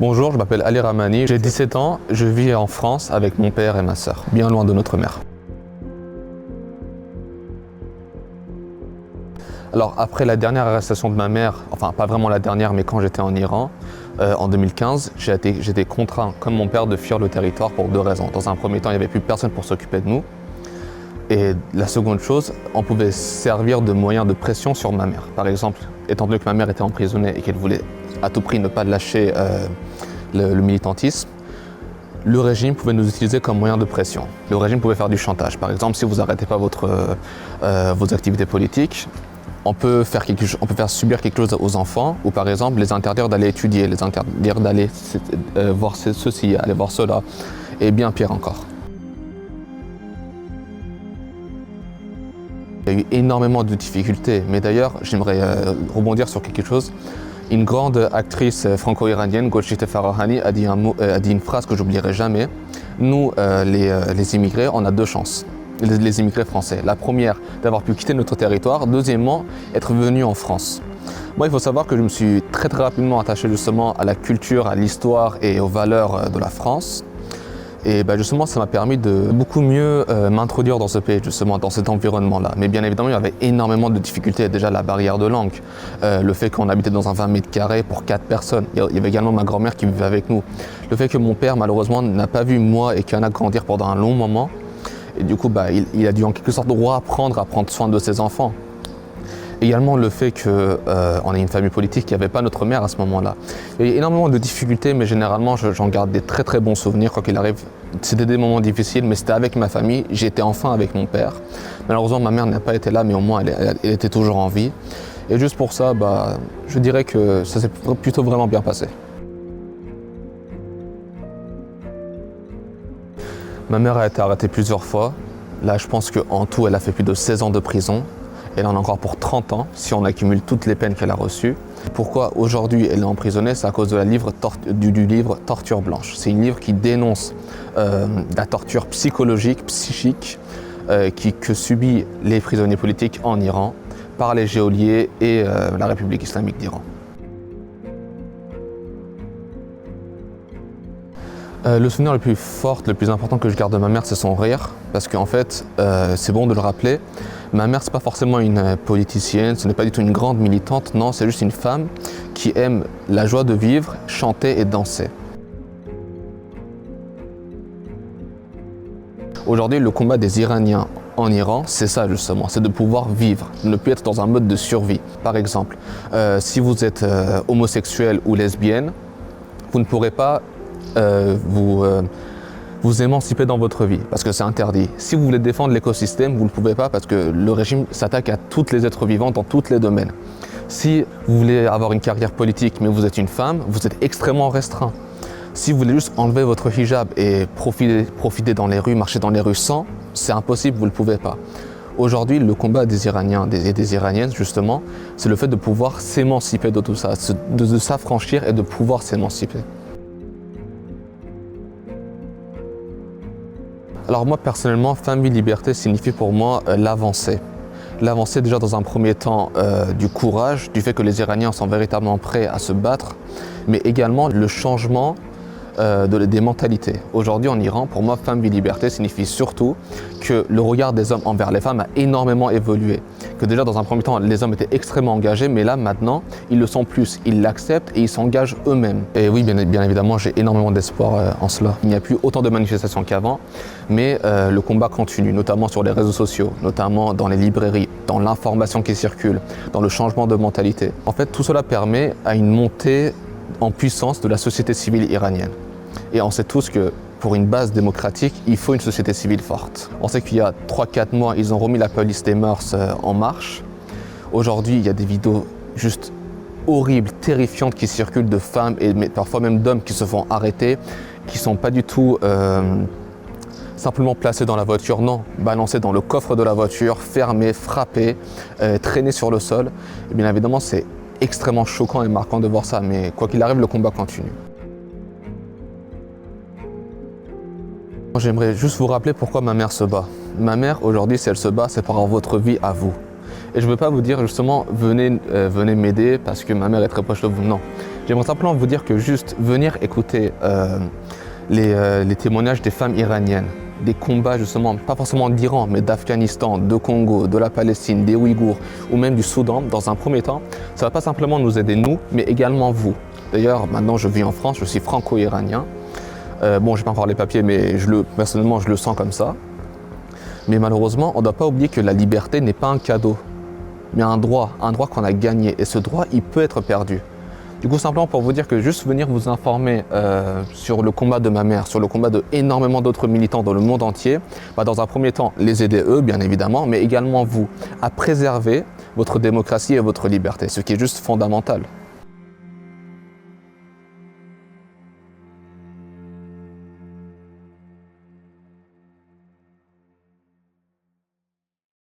Bonjour, je m'appelle Ali Ramani, j'ai 17 ans, je vis en France avec mon père et ma sœur, bien loin de notre mère. Alors après la dernière arrestation de ma mère, enfin pas vraiment la dernière mais quand j'étais en Iran, en 2015, j'étais contraint, comme mon père, de fuir le territoire pour deux raisons. Dans un premier temps, il n'y avait plus personne pour s'occuper de nous. Et la seconde chose, on pouvait servir de moyen de pression sur ma mère. Par exemple, étant donné que ma mère était emprisonnée et qu'elle voulait à tout prix ne pas lâcher le militantisme, le régime pouvait nous utiliser comme moyen de pression. Le régime pouvait faire du chantage. Par exemple, si vous n'arrêtez pas vos activités politiques, on peut faire subir quelque chose aux enfants, ou par exemple les interdire d'aller étudier, les interdire d'aller voir ceci, aller voir cela, et bien pire encore. Il y a eu énormément de difficultés, mais d'ailleurs, j'aimerais rebondir sur quelque chose. Une grande actrice franco-iranienne, Golshifteh Farahani, a dit une phrase que j'oublierai jamais. Nous, les immigrés, on a deux chances, les immigrés français. La première, d'avoir pu quitter notre territoire. Deuxièmement, être venu en France. Moi, il faut savoir que je me suis très rapidement attaché justement à la culture, à l'histoire et aux valeurs de la France. Et justement, ça m'a permis de beaucoup mieux m'introduire dans ce pays, justement, dans cet environnement-là. Mais bien évidemment, il y avait énormément de difficultés. Déjà, la barrière de langue, le fait qu'on habitait dans un 20 mètres carrés pour 4 personnes. Il y avait également ma grand-mère qui vivait avec nous. Le fait que mon père, malheureusement, n'a pas vu moi et Kiana grandir pendant un long moment. Et du coup, il a dû en quelque sorte apprendre à prendre soin de ses enfants. Également le fait qu'on ait une famille politique qui n'avait pas notre mère à ce moment-là. Il y a eu énormément de difficultés, mais généralement j'en garde des très bons souvenirs quoi qu'il arrive. C'était des moments difficiles, mais c'était avec ma famille. J'étais enfin avec mon père. Malheureusement, ma mère n'a pas été là, mais au moins elle était toujours en vie. Et juste pour ça, je dirais que ça s'est plutôt vraiment bien passé. Ma mère a été arrêtée plusieurs fois. Là, je pense qu'en tout, elle a fait plus de 16 ans de prison. Elle en a encore pour 30 ans, si on accumule toutes les peines qu'elle a reçues. Pourquoi aujourd'hui elle est emprisonnée? C'est à cause du livre Torture blanche. C'est un livre qui dénonce la torture psychologique, psychique, que subissent les prisonniers politiques en Iran par les geôliers et la République islamique d'Iran. Le souvenir le plus fort, le plus important que je garde de ma mère, c'est son rire. Parce qu'en fait, c'est bon de le rappeler, ma mère, c'est pas forcément une politicienne, ce n'est pas du tout une grande militante, non, c'est juste une femme qui aime la joie de vivre, chanter et danser. Aujourd'hui, le combat des Iraniens en Iran, c'est ça justement, c'est de pouvoir vivre, de ne plus être dans un mode de survie. Par exemple, si vous êtes homosexuel ou lesbienne, vous ne pourrez pas vous émanciper dans votre vie, parce que c'est interdit. Si vous voulez défendre l'écosystème, vous ne pouvez pas parce que le régime s'attaque à tous les êtres vivants dans tous les domaines. Si vous voulez avoir une carrière politique, mais vous êtes une femme, vous êtes extrêmement restreint. Si vous voulez juste enlever votre hijab et profiter dans les rues, marcher dans les rues sans, c'est impossible, vous ne le pouvez pas. Aujourd'hui, le combat des Iraniens et des Iraniennes, justement, c'est le fait de pouvoir s'émanciper de tout ça, de s'affranchir et de pouvoir s'émanciper. Alors moi personnellement, famille liberté signifie pour moi l'avancée. L'avancée déjà dans un premier temps du courage, du fait que les Iraniens sont véritablement prêts à se battre, mais également le changement des mentalités. Aujourd'hui en Iran, pour moi, famille liberté signifie surtout que le regard des hommes envers les femmes a énormément évolué. Que déjà dans un premier temps, les hommes étaient extrêmement engagés, mais là maintenant, ils le sont plus, ils l'acceptent et ils s'engagent eux-mêmes. Et oui, bien évidemment, j'ai énormément d'espoir en cela. Il n'y a plus autant de manifestations qu'avant, mais le combat continue, notamment sur les réseaux sociaux, notamment dans les librairies, dans l'information qui circule, dans le changement de mentalité. En fait, tout cela permet à une montée en puissance de la société civile iranienne. Et on sait tous que pour une base démocratique, il faut une société civile forte. On sait qu'il y a 3-4 mois, ils ont remis la police des mœurs en marche. Aujourd'hui, il y a des vidéos juste horribles, terrifiantes qui circulent de femmes et parfois même d'hommes qui se font arrêter, qui ne sont pas du tout simplement placés dans la voiture, non, balancés dans le coffre de la voiture, fermés, frappés, traînés sur le sol. Et bien évidemment, c'est extrêmement choquant et marquant de voir ça, mais quoi qu'il arrive, le combat continue. J'aimerais juste vous rappeler pourquoi ma mère se bat. Ma mère, aujourd'hui, si elle se bat, c'est pour votre vie à vous. Et je ne veux pas vous dire justement venez m'aider parce que ma mère est très proche de vous. Non. J'aimerais simplement vous dire que juste venir écouter les témoignages des femmes iraniennes, des combats justement, pas forcément d'Iran, mais d'Afghanistan, de Congo, de la Palestine, des Ouïghours ou même du Soudan, dans un premier temps, ça ne va pas simplement nous aider nous, mais également vous. D'ailleurs, maintenant je vis en France, je suis franco-iranien. Bon, je n'ai pas encore les papiers, mais personnellement je le sens comme ça. Mais malheureusement, on ne doit pas oublier que la liberté n'est pas un cadeau, mais un droit qu'on a gagné. Et ce droit, il peut être perdu. Du coup, simplement pour vous dire que juste venir vous informer sur le combat de ma mère, sur le combat de énormément d'autres militants dans le monde entier, va dans un premier temps les aider eux, bien évidemment, mais également vous, à préserver votre démocratie et votre liberté, ce qui est juste fondamental.